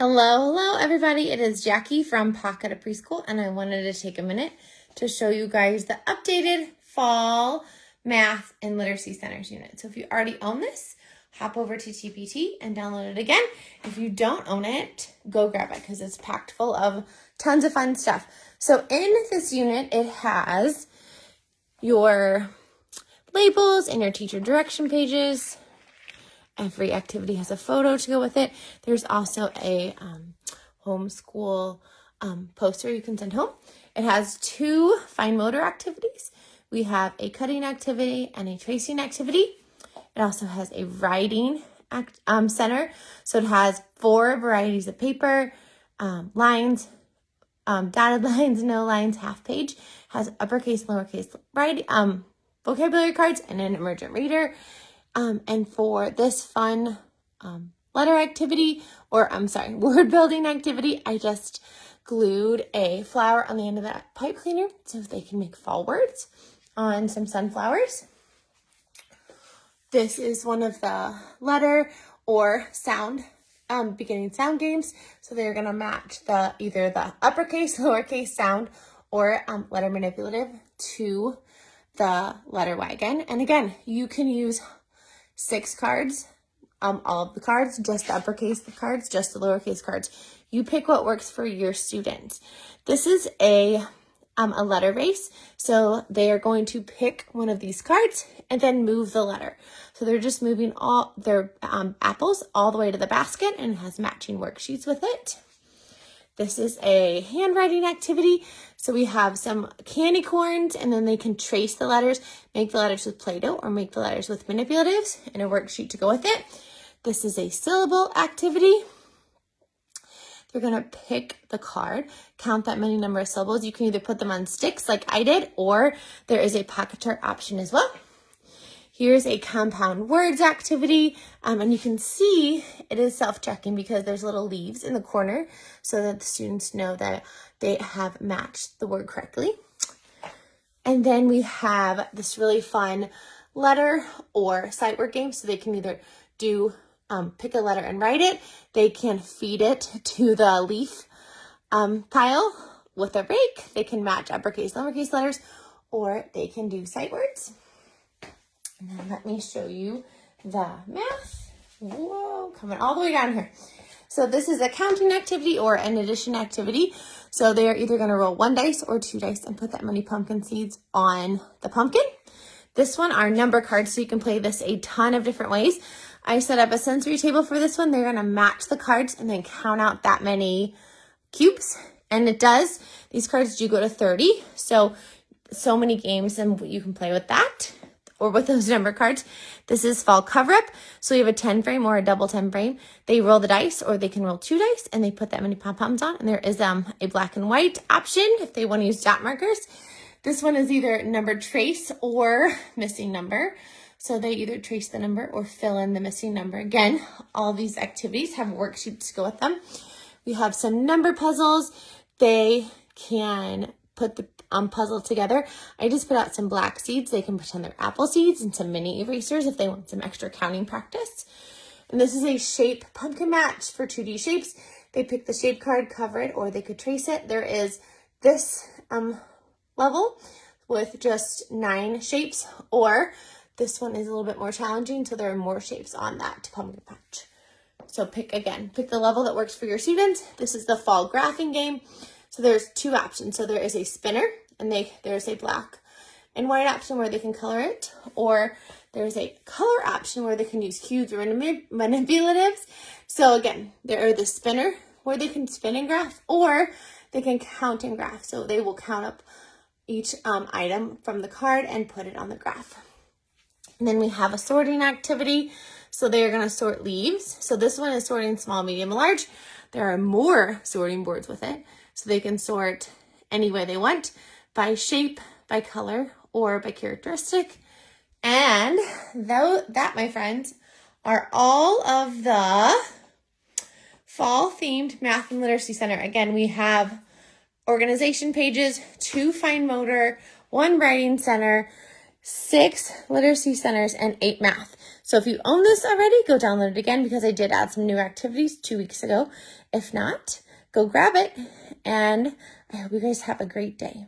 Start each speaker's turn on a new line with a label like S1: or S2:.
S1: Hello, everybody. It is Jackie from Pocket of Preschool, and I wanted to take a minute to show you guys the updated Fall Math and Literacy Centers unit. So if you already own this, hop over to TPT and download it again. If you don't own it, go grab it because it's packed full of tons of fun stuff. So in this unit, it has your labels and your teacher direction pages. Every activity has a photo to go with it. There's also a homeschool poster you can send home. It has 2 fine motor activities. We have a cutting activity and a tracing activity. It also has a writing center. So it has 4 varieties of paper, lines, dotted lines, no lines, half page. It has uppercase, lowercase, writing, vocabulary cards, and an emergent reader. And for this fun letter activity, word building activity, I just glued a flower on the end of that pipe cleaner so they can make fall words on some sunflowers. This is one of the letter or sound beginning sound games. So they're going to match either the uppercase, lowercase sound or letter manipulative to the letter wagon. And again, you can use 6 cards, all of the cards, just the uppercase cards, just the lowercase cards. You pick what works for your students. This is a letter race, so they are going to pick one of these cards and then move the letter. So they're just moving all their apples all the way to the basket, and it has matching worksheets with it. This is a handwriting activity. So we have some candy corns, and then they can trace the letters, make the letters with Play-Doh, or make the letters with manipulatives, and a worksheet to go with it. This is a syllable activity. They're going to pick the card, count that many number of syllables. You can either put them on sticks like I did, or there is a pocket chart option as well. Here's a compound words activity, and you can see it is self-checking because there's little leaves in the corner so that the students know that they have matched the word correctly. And then we have this really fun letter or sight word game, so they can either pick a letter and write it. They can feed it to the leaf pile with a rake. They can match uppercase, lowercase letters, or they can do sight words. And then let me show you the math. Whoa, coming all the way down here. So this is a counting activity or an addition activity. So they are either going to roll 1 dice or 2 dice and put that many pumpkin seeds on the pumpkin. This one are number cards, so you can play this a ton of different ways. I set up a sensory table for this one. They're going to match the cards and then count out that many cubes. And it does. These cards do go to 30. So many games and you can play with that, or with those number cards. This is Fall CoverUp. So you have a 10 frame or a double 10 frame. They roll the dice, or they can roll 2 dice, and they put that many pom-poms on. And there is a black and white option if they want to use dot markers. This one is either number trace or missing number. So they either trace the number or fill in the missing number. Again, all these activities have worksheets to go with them. We have some number puzzles. They can put the puzzle together. I just put out some black seeds. They can pretend they're apple seeds, and some mini erasers if they want some extra counting practice. And this is a shape pumpkin match for 2D shapes. They pick the shape card, cover it, or they could trace it. There is this level with just 9 shapes, or this one is a little bit more challenging, so there are more shapes on that pumpkin patch. So pick the level that works for your students. This is the fall graphing game. So there's 2 options. So there is a spinner, and there's a black and white option where they can color it, or there's a color option where they can use cubes or manipulatives. So again, there are the spinner where they can spin and graph, or they can count and graph. So they will count up each item from the card and put it on the graph. And then we have a sorting activity. So they are going to sort leaves. So this one is sorting small, medium, and large. There are more sorting boards with it. So they can sort any way they want, by shape, by color, or by characteristic. And that, my friends, are all of the fall-themed Math and Literacy Center. Again, we have organization pages, 2 fine motor, 1 writing center, 6 literacy centers, and 8 math. So if you own this already, go download it again because I did add some new activities 2 weeks ago. If not, go grab it, and I hope you guys have a great day.